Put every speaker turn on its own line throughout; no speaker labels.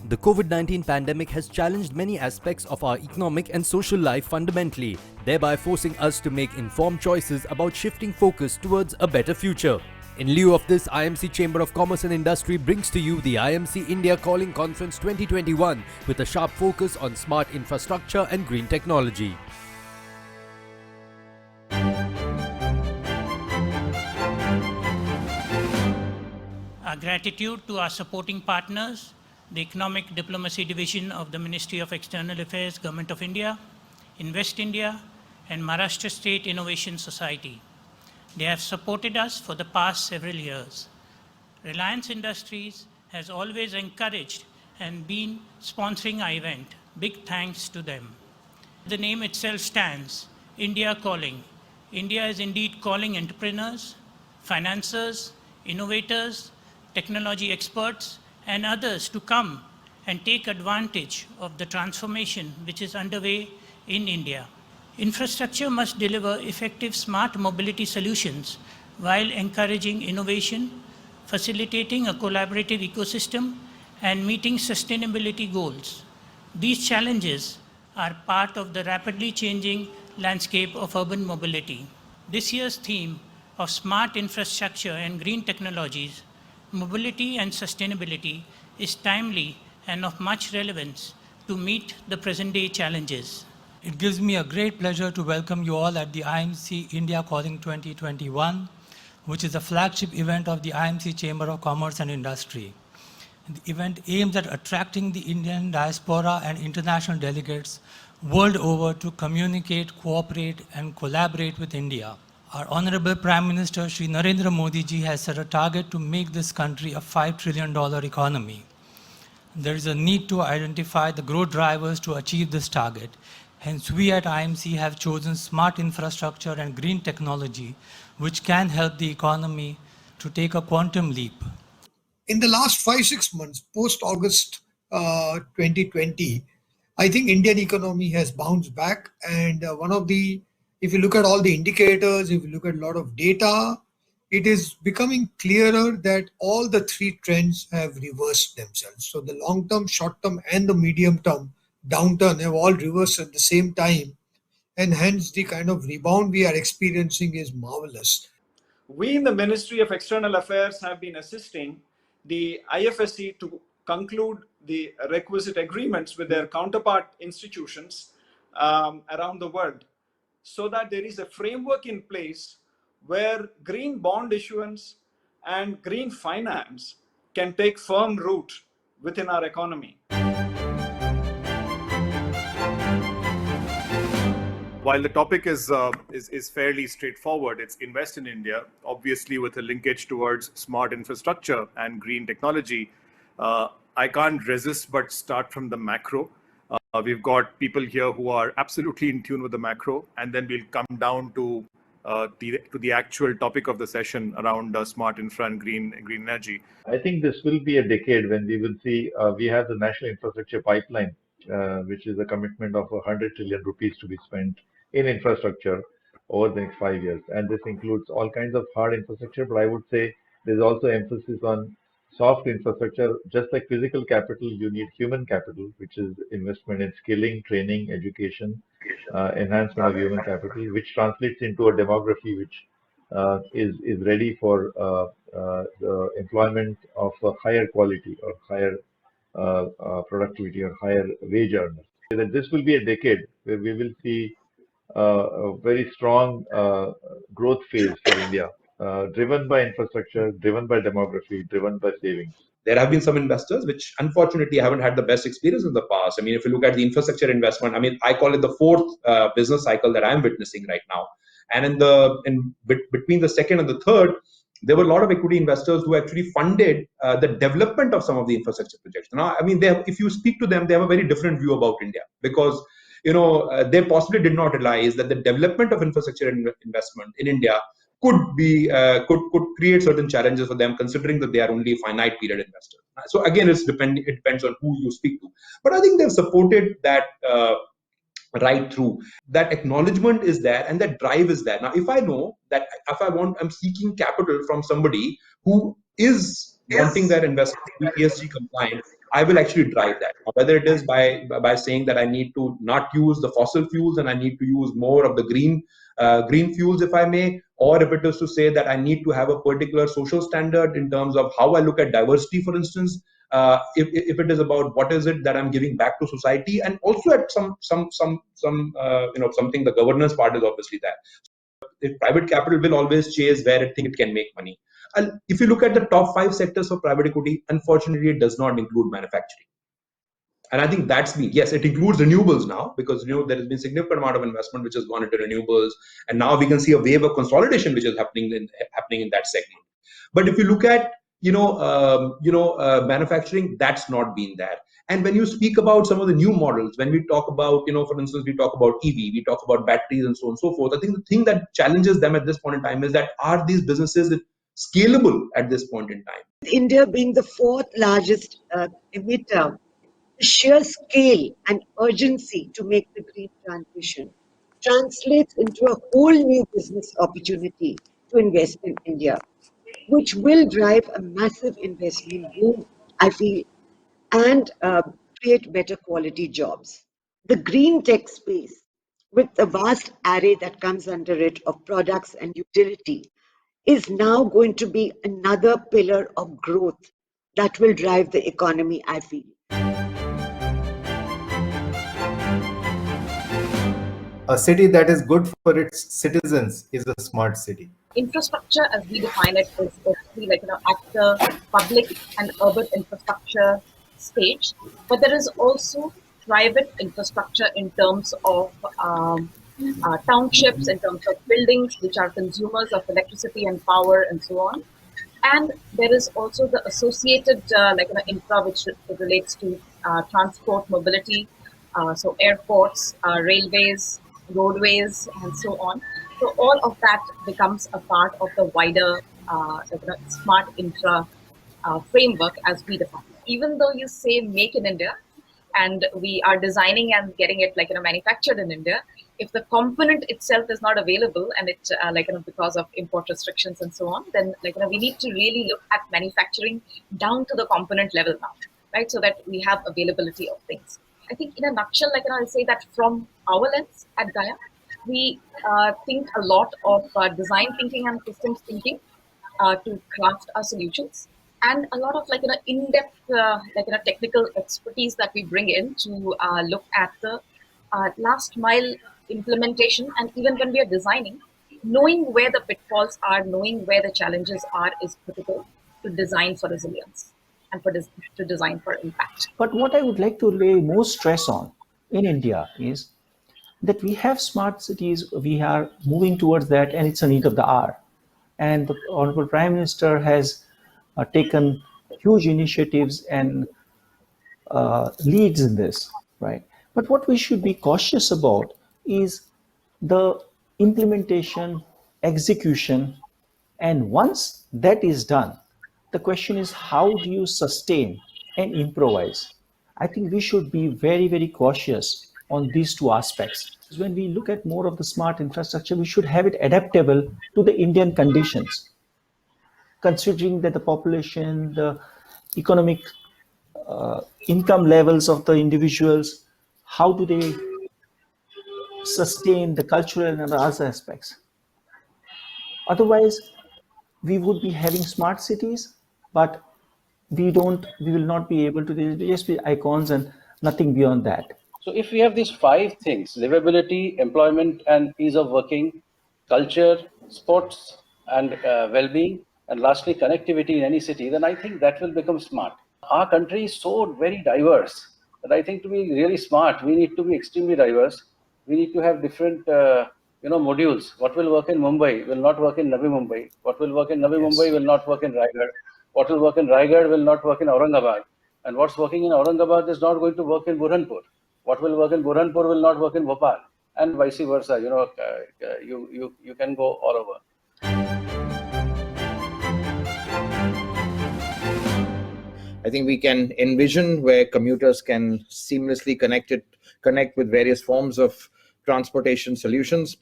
The COVID-19 pandemic has challenged many aspects of our economic and social life fundamentally, thereby forcing us to make informed choices about shifting focus towards a better future. In lieu of this, IMC Chamber of Commerce and Industry brings to you the IMC India Calling Conference 2021 with a sharp focus on smart infrastructure and green technology.
Our gratitude to our supporting partners, the Economic Diplomacy Division of the Ministry of External Affairs, Government of India, Invest India, and Maharashtra State Innovation Society. They have supported us for the past several years. Reliance Industries has always encouraged and been sponsoring our event. Big thanks to them. The name itself stands, India Calling. India is indeed calling entrepreneurs, financiers, innovators, technology experts, and others to come and take advantage of the transformation which is underway in India. Infrastructure must deliver effective smart mobility solutions while encouraging innovation, facilitating a collaborative ecosystem, and meeting sustainability goals. These challenges are part of the rapidly changing landscape of urban mobility. This year's theme of smart infrastructure and green technologies, mobility and sustainability is timely and of much relevance to meet the present-day challenges.
It gives me a great pleasure to welcome you all at the IMC India Calling 2021, which is a flagship event of the IMC Chamber of Commerce and Industry. The event aims at attracting the Indian diaspora and international delegates world over to communicate, cooperate, and collaborate with India. Our Honorable Prime Minister Shri Narendra Modi ji has set a target to make this country a $5 trillion economy. There is a need to identify the growth drivers to achieve this target. Hence, we at IMC have chosen smart infrastructure and green technology, which can help the economy to take a quantum leap.
In the last 5-6 months, post-August 2020, I think Indian economy has bounced back, and if you look at all the indicators, if you look at a lot of data, it is becoming clearer that all the three trends have reversed themselves. So the long-term, short-term, and the medium-term downturn have all reversed at the same time, and hence the kind of rebound we are experiencing is marvelous.
We in the Ministry of External Affairs have been assisting the IFSC to conclude the requisite agreements with their counterpart institutions around the world, so that there is a framework in place where green bond issuance and green finance can take firm root within our economy.
While the topic is fairly straightforward, it's Invest in India, obviously with a linkage towards smart infrastructure and green technology. I can't resist but start from the macro. We've got people here who are absolutely in tune with the macro, and then we'll come down to the actual topic of the session around smart infra and green energy.
I think this will be a decade when we will see, we have the National Infrastructure Pipeline, which is a commitment of 100 trillion rupees to be spent in infrastructure over the next 5 years. And this includes all kinds of hard infrastructure, but I would say there's also emphasis on soft infrastructure. Just like physical capital, you need human capital, which is investment in skilling, training, education, enhancement of human capital, which translates into a demography which is ready for the employment of a higher quality or higher productivity or higher wage earners. That this will be a decade where we will see a very strong growth phase for India, driven by infrastructure, driven by demography, driven by savings.
There have been some investors which unfortunately haven't had the best experience in the past. I mean, if you look at the infrastructure investment, I mean, I call it the fourth business cycle that I'm witnessing right now. And between the second and the third, there were a lot of equity investors who actually funded the development of some of the infrastructure projects. Now, I mean, if you speak to them, they have a very different view about India, because they possibly did not realize that the development of infrastructure investment in India could create certain challenges for them, considering that they are only finite period investors. So again, it depends on who you speak to. But I think they've supported that right through. That acknowledgement is there and that drive is there. Now, if I know that I'm seeking capital from somebody who is wanting their investment to be ESG compliant, I will actually drive that. Whether it is by saying that I need to not use the fossil fuels and I need to use more of the green fuels, if I may, or if it is to say that I need to have a particular social standard in terms of how I look at diversity, for instance. If it is about what is it that I'm giving back to society, and also at something, the governance part is obviously that. If private capital will always chase where it think it can make money. And if you look at the top 5 sectors of private equity, unfortunately, it does not include manufacturing. And I think that's me. Yes, it includes renewables now, because there has been significant amount of investment which has gone into renewables, and now we can see a wave of consolidation which is happening in that segment. But if you look at manufacturing, that's not been there. And when you speak about some of the new models, when we talk about, for instance, we talk about EV, we talk about batteries and so on and so forth. I think the thing that challenges them at this point in time is that, are these businesses scalable at this point in time?
India being the fourth largest emitter, the sheer scale and urgency to make the green transition translates into a whole new business opportunity to invest in India, which will drive a massive investment boom, I feel, and create better quality jobs. The green tech space, with the vast array that comes under it of products and utility, is now going to be another pillar of growth that will drive the economy, I feel.
A city that is good for its citizens is a smart city.
Infrastructure, as we define it, is basically at the public and urban infrastructure stage. But there is also private infrastructure in terms of townships, in terms of buildings, which are consumers of electricity and power and so on. And there is also the associated infra, which relates to transport, mobility, so airports, railways, roadways, and so on. So all of that becomes a part of the wider smart infra framework as we define it. Even though you say make in India, and we are designing and getting it manufactured in India, if the component itself is not available, and it because of import restrictions and so on, then we need to really look at manufacturing down to the component level now, right? So that we have availability of things. I think in a nutshell, I'll say that from our lens at Gaia, we think a lot of design thinking and systems thinking to craft our solutions, and a lot of in-depth technical expertise that we bring in to look at the last mile implementation. And even when we are designing, knowing where the pitfalls are, knowing where the challenges are, is critical to design for resilience and to design for impact.
But what I would like to lay more stress on in India is that we have smart cities, we are moving towards that, and it's a need of the hour. And the Honorable Prime Minister has taken huge initiatives and leads in this, right? But what we should be cautious about is the implementation, execution, and once that is done, the question is, how do you sustain and improvise? I think we should be very, very cautious on these two aspects. When we look at more of the smart infrastructure, we should have it adaptable to the Indian conditions, considering that the population, the economic income levels of the individuals, how do they sustain the cultural and other aspects. Otherwise, we would be having smart cities, but we will not be able to just be icons and nothing beyond that.
So if we have these 5 things, livability, employment and ease of working, culture, sports and well-being, and lastly connectivity in any city, then I think that will become smart. Our country is so very diverse that I think to be really smart, we need to be extremely diverse. We need to have different modules. What will work in Mumbai will not work in Navi Mumbai. What will work in Navi Mumbai will not work in Raigad. What will work in Raigad will not work in Aurangabad. And what's working in Aurangabad is not going to work in Burhanpur. What will work in Burhanpur will not work in Bhopal, and vice versa. You can go all over.
I think we can envision where commuters can seamlessly connect with various forms of transportation solutions.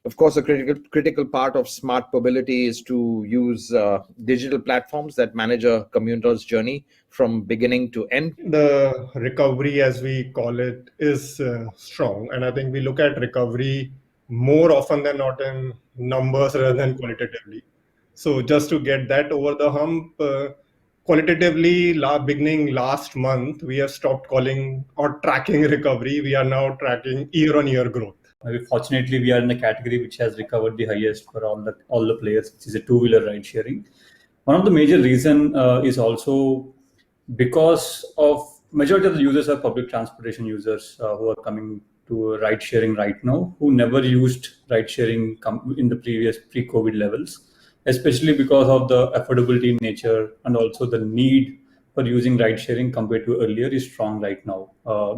Of course, a critical part of smart mobility is to use digital platforms that manage a commuter's journey from beginning to end.
The recovery, as we call it, is strong. And I think we look at recovery more often than not in numbers rather than qualitatively. So just to get that over the hump, qualitatively, beginning last month, we have stopped calling or tracking recovery. We are now tracking year-on-year growth.
Fortunately, we are in a category which has recovered the highest for all the players, which is a two-wheeler ride sharing. One of the major reason is also because of majority of the users are public transportation users who are coming to ride sharing right now, who never used ride sharing in the previous pre-COVID levels, especially because of the affordability nature and also the need for using ride sharing compared to earlier is strong right now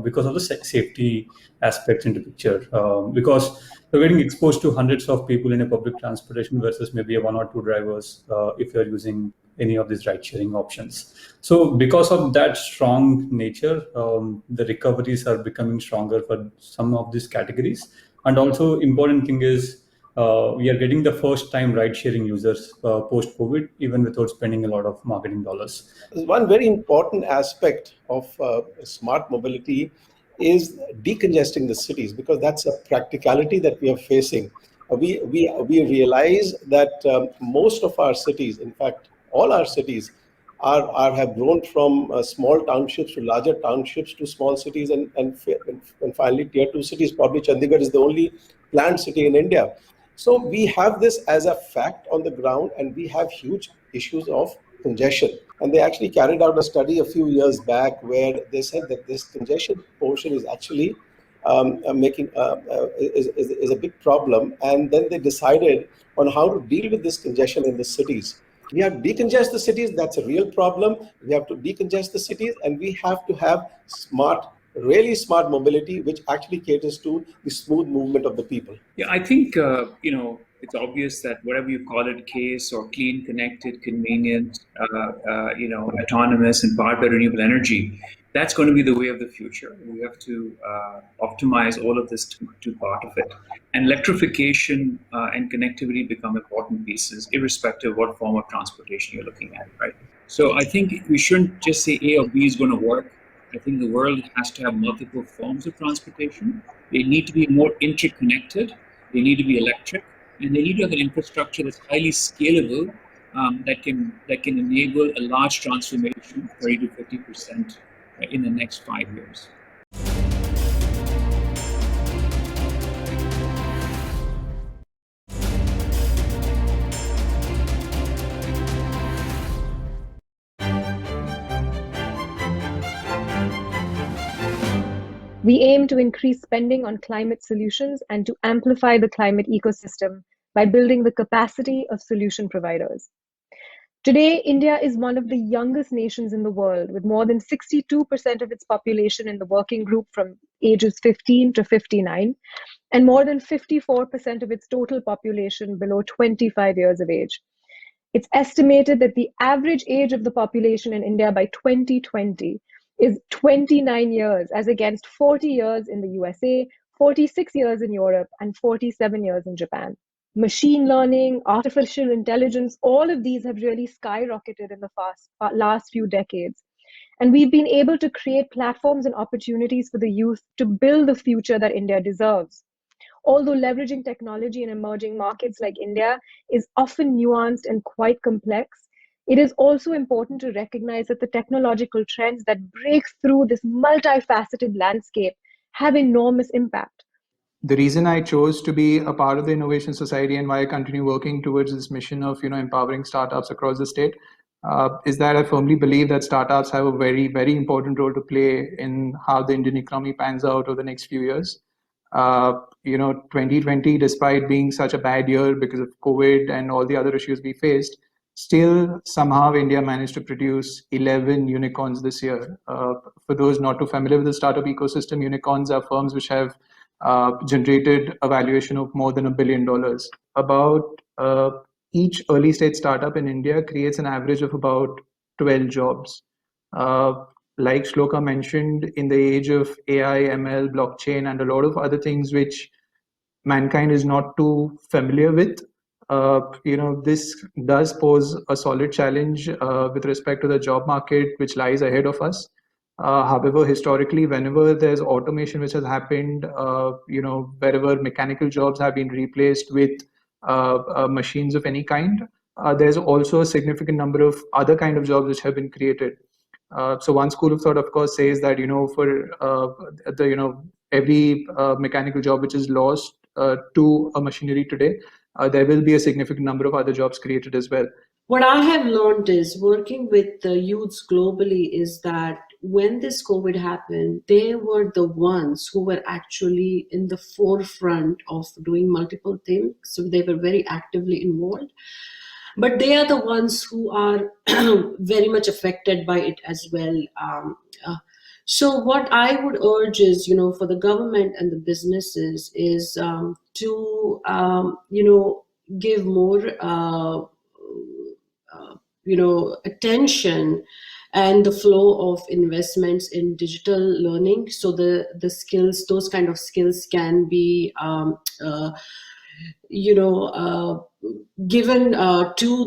because of the safety aspects in the picture. Because you're getting exposed to hundreds of people in a public transportation versus maybe one or two drivers if you're using any of these ride sharing options. So because of that strong nature, the recoveries are becoming stronger for some of these categories. And also important thing is we are getting the first time ride sharing users post COVID, even without spending a lot of marketing dollars.
One very important aspect of smart mobility is decongesting the cities, because that's a practicality that we are facing. We realize that most of our cities, in fact, all our cities have grown from small townships to larger townships to small cities and finally tier 2 cities. Probably Chandigarh is the only planned city in India. So we have this as a fact on the ground, and we have huge issues of congestion. And they actually carried out a study a few years back where they said that this congestion portion is actually is a big problem. And then they decided on how to deal with this congestion in the cities. We have to decongest the cities. That's a real problem. We have to decongest the cities, and we have to have really smart mobility, which actually caters to the smooth movement of the people.
Yeah, I think, it's obvious that whatever you call it, CASE or clean, connected, convenient, autonomous and powered by renewable energy, that's going to be the way of the future. We have to optimize all of this to part of it. And electrification and connectivity become important pieces, irrespective of what form of transportation you're looking at, right? So I think we shouldn't just say A or B is going to work. I think the world has to have multiple forms of transportation. They need to be more interconnected. They need to be electric, and they need to have an infrastructure that's highly scalable, that can enable a large transformation, 30 to 50% in the next 5 years.
We aim to increase spending on climate solutions and to amplify the climate ecosystem by building the capacity of solution providers. Today, India is one of the youngest nations in the world, with more than 62% of its population in the working group from ages 15 to 59, and more than 54% of its total population below 25 years of age. It's estimated that the average age of the population in India by 2020 is 29 years, as against 40 years in the USA, 46 years in Europe, and 47 years in Japan. Machine learning, artificial intelligence, all of these have really skyrocketed in the last few decades. And we've been able to create platforms and opportunities for the youth to build the future that India deserves. Although leveraging technology in emerging markets like India is often nuanced and quite complex, it is also important to recognize that the technological trends that break through this multifaceted landscape have enormous impact.
The reason I chose to be a part of the Innovation Society and why I continue working towards this mission of empowering startups across the state is that I firmly believe that startups have a very, very important role to play in how the Indian economy pans out over the next few years. 2020, despite being such a bad year because of COVID and all the other issues we faced, still somehow India managed to produce 11 unicorns this year. For those not too familiar with the startup ecosystem, unicorns are firms which have generated a valuation of more than $1 billion. About each early stage startup in India creates an average of about 12 jobs. Like Shloka mentioned, in the age of AI, ML, blockchain, and a lot of other things which mankind is not too familiar with. This does pose a solid challenge with respect to the job market, which lies ahead of us. However, historically, whenever there's automation which has happened, wherever mechanical jobs have been replaced with machines of any kind, there's also a significant number of other kind of jobs which have been created. So one school of thought, of course, says that for every mechanical job which is lost to a machinery today, there will be a significant number of other jobs created as well.
What I have learned is working with the youths globally is that when this COVID happened, they were the ones who were actually in the forefront of doing multiple things. So they were very actively involved. But they are the ones who are very much affected by it as well. So what I would urge is, for the government and the businesses is to, give more attention and the flow of investments in digital learning, so the skills, those kind of skills can be given to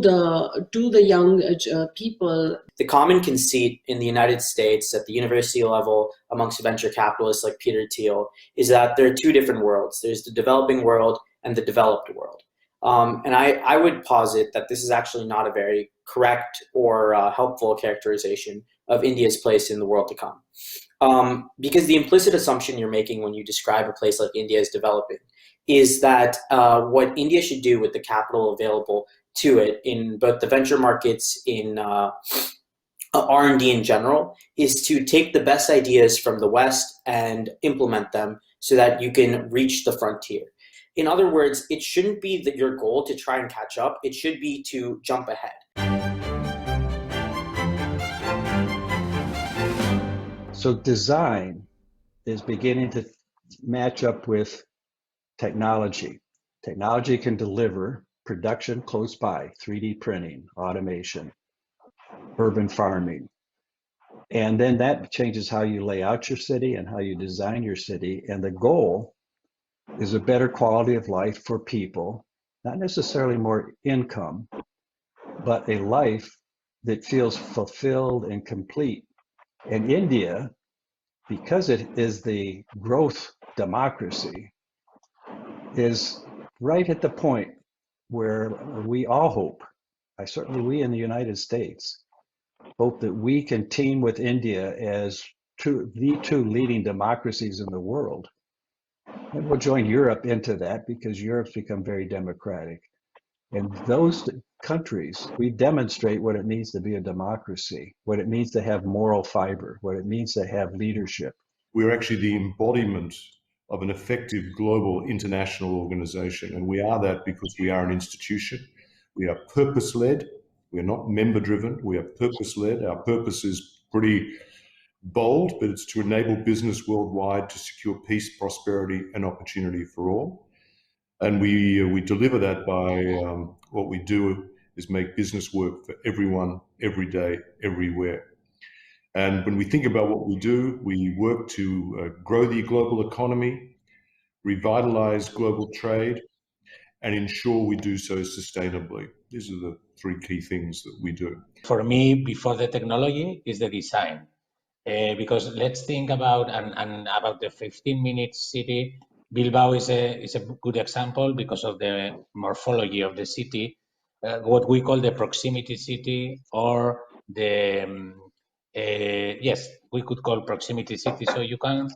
the young people.
The common conceit in the United States at the university level amongst venture capitalists like Peter Thiel is that there are two different worlds. There's the developing world and the developed world. And I would posit that this is actually not a very correct or helpful characterization of India's place in the world to come. Because the implicit assumption you're making when you describe a place like India as developing is that what India should do with the capital available to it in both the venture markets, in R&D in general, is to take the best ideas from the West and implement them so that you can reach the frontier. In other words, it shouldn't be that your goal to try and catch up. It should be to jump ahead.
So design is beginning to match up with technology. Technology can deliver production close by, 3D printing, automation, urban farming. And then that changes how you lay out your city and how you design your city. And the goal is a better quality of life for people, not necessarily more income, but a life that feels fulfilled and complete. And India, because it is the growth democracy, is right at the point where we all hope, certainly we in the United States, hope that we can team with India as the two leading democracies in the world. And we'll join Europe into that because Europe's become very democratic. And those countries, we demonstrate what it means to be a democracy, what it means to have moral fiber, what it means to have leadership.
We're actually the embodiment of an effective global international organization. And we are that because we are an institution. We are purpose-led. We're not member-driven. We are purpose-led. Our purpose is pretty bold, but it's to enable business worldwide to secure peace, prosperity, and opportunity for all. And we deliver that by what we do is make business work for everyone, every day, everywhere. And when we think about what we do, we work to grow the global economy, revitalize global trade, and ensure we do so sustainably. These are the three key things that we do.
For me, before the technology is the design. Because let's think about about the 15-minute city. Bilbao is a good example because of the morphology of the city, what we call the proximity city, or the yes, we could call proximity city. So you can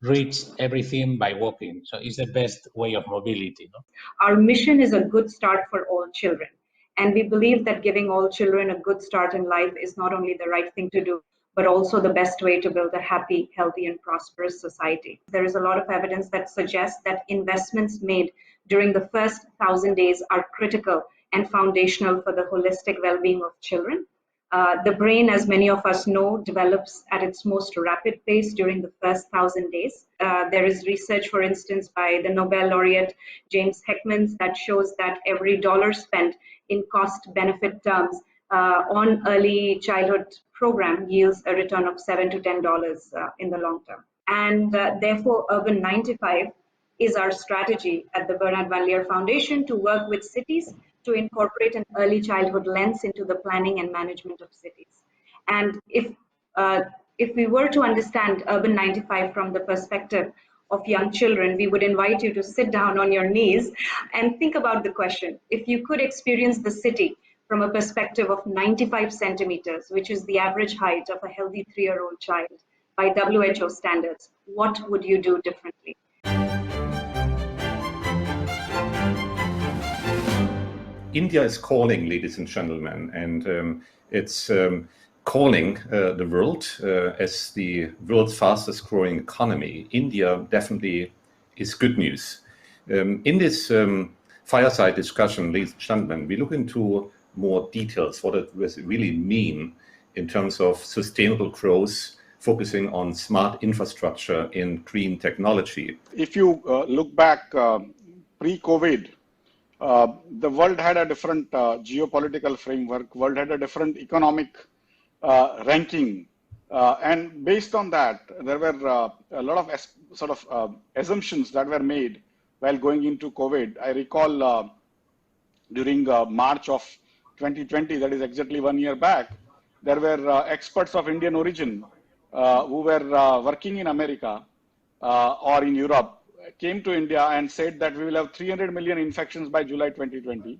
reach everything by walking. So it's the best way of mobility. No?
Our mission is a good start for all children, and we believe that giving all children a good start in life is not only the right thing to do, but also the best way to build a happy, healthy, and prosperous society. There is a lot of evidence that suggests that investments made during the first 1,000 days are critical and foundational for the holistic well-being of children. The brain, as many of us know, develops at its most rapid pace during the first 1,000 days. There is research, for instance, by the Nobel laureate James Heckman that shows that every dollar spent in cost-benefit terms on early childhood program yields a return of $7 to $10 in the long term. And therefore, Urban 95 is our strategy at the Bernard Van Leer Foundation to work with cities to incorporate an early childhood lens into the planning and management of cities. And if we were to understand Urban 95 from the perspective of young children, we would invite you to sit down on your knees and think about the question. If you could experience the city from a perspective of 95 centimeters, which is the average height of a healthy 3-year-old child by WHO standards, what would you do differently?
India is calling, ladies and gentlemen, and it's calling the world as the world's fastest growing economy. India definitely is good news. In this fireside discussion, ladies and gentlemen, we look into more details, what it really mean in terms of sustainable growth, focusing on smart infrastructure in green technology.
If you look back pre-COVID, the world had a different geopolitical framework, world had a different economic ranking. And based on that, there were a lot of assumptions that were made while going into COVID. I recall during March of 2020, that is exactly 1 year back, there were experts of Indian origin who were working in America or in Europe, came to India and said that we will have 300 million infections by July 2020,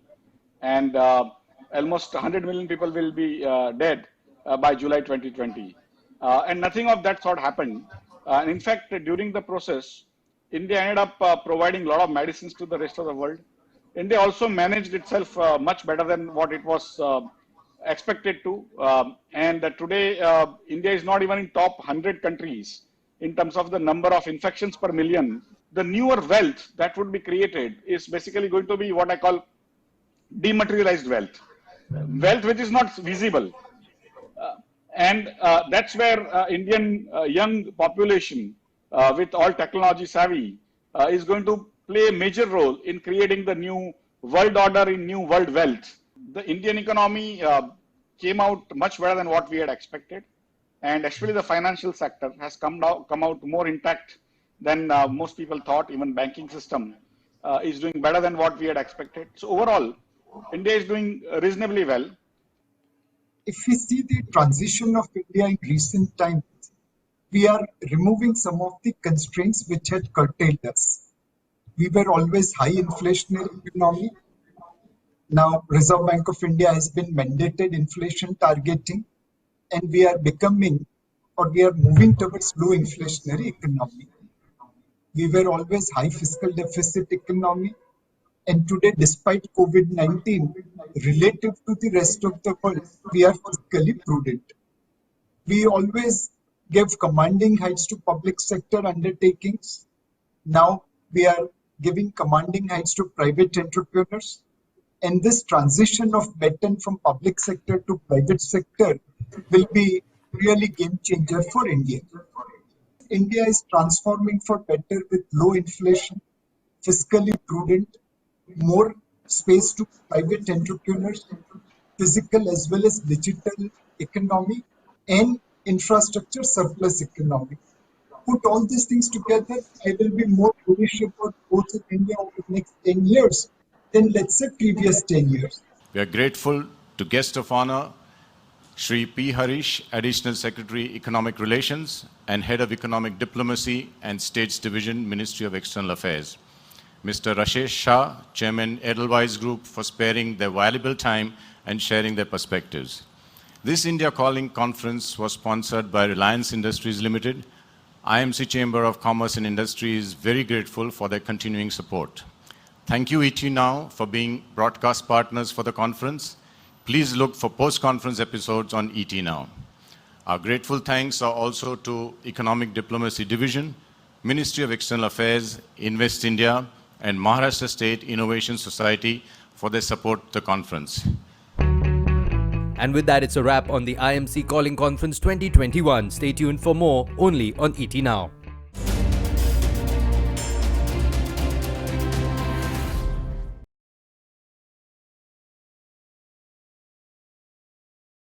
and almost 100 million people will be dead by July 2020. And nothing of that sort happened. And in fact, during the process, India ended up providing a lot of medicines to the rest of the world. India also managed itself much better than what it was expected to. And today, India is not even in top 100 countries in terms of the number of infections per million. The newer wealth that would be created is basically going to be what I call dematerialized wealth. Wealth which is not visible. And that's where Indian young population with all technology savvy is going to play a major role in creating the new world order in new world wealth. The Indian economy came out much better than what we had expected. And actually the financial sector has come out more intact than most people thought. Even banking system is doing better than what we had expected. So overall, India is doing reasonably well.
If we see the transition of India in recent times, we are removing some of the constraints which had curtailed us. We were always high inflationary economy. Now Reserve Bank of India has been mandated inflation targeting, and we are moving towards low inflationary economy. We were always high fiscal deficit economy, and today, despite COVID-19, relative to the rest of the world, we are fiscally prudent. We always gave commanding heights to public sector undertakings. Now we are giving commanding heights to private entrepreneurs. And this transition of baton from public sector to private sector will be really game changer for India. India is transforming for better with low inflation, fiscally prudent, more space to private entrepreneurs, physical as well as digital economy, and infrastructure surplus economy. Put all these things together, I will be more bullish about growth in India over the next 10 years than, let's say, previous 10 years.
We are grateful to guest of honor, Shri P. Harish, Additional Secretary, Economic Relations and Head of Economic Diplomacy and States Division, Ministry of External Affairs. Mr. Rashesh Shah, Chairman, Edelweiss Group, for sparing their valuable time and sharing their perspectives. This India Calling Conference was sponsored by Reliance Industries Limited. IMC Chamber of Commerce and Industry is very grateful for their continuing support. Thank you, ET Now, for being broadcast partners for the conference. Please look for post-conference episodes on ET Now. Our grateful thanks are also to Economic Diplomacy Division, Ministry of External Affairs, Invest India, and Maharashtra State Innovation Society for their support to the conference.
And with that, it's a wrap on the IMC Calling Conference 2021. Stay tuned for more only on ET Now.